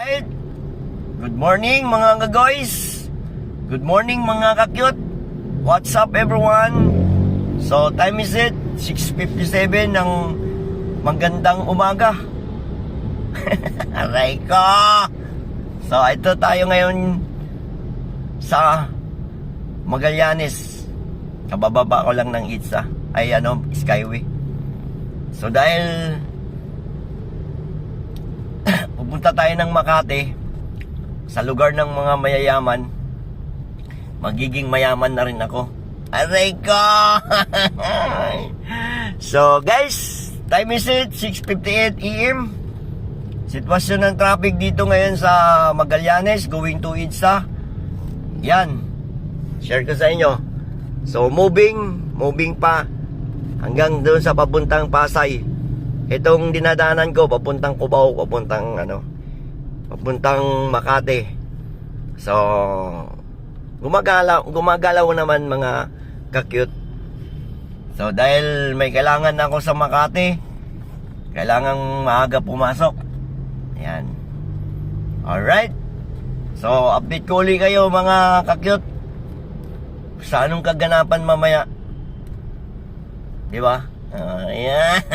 Alright. Good morning mga ka-guys. Good morning mga ka-cute. What's up everyone? So time is it 6:57 ng magandang umaga. Aray ko. So ito tayo ngayon sa Magallanes. Kabababa ko lang ng Itza. Skyway. So dahil pupunta tayo ng Makati, sa lugar ng mga mayayaman, magiging mayaman na rin ako. Aray ko! So guys, time is it 6:58 AM. Sitwasyon ng traffic dito ngayon sa Magallanes going to Itza. Yan, share ko sa inyo. So moving pa hanggang doon sa papuntang Pasay. Itong dinadaanan ko papuntang Cubao, papuntang Makati. So gumagalaw naman mga ka-cute. So dahil may kailangan ako sa Makati, kailangang maaga pumasok. Ayan. Alright. So update ko ulit kayo mga ka-cute sa anong kaganapan mamaya. Diba? Ayan.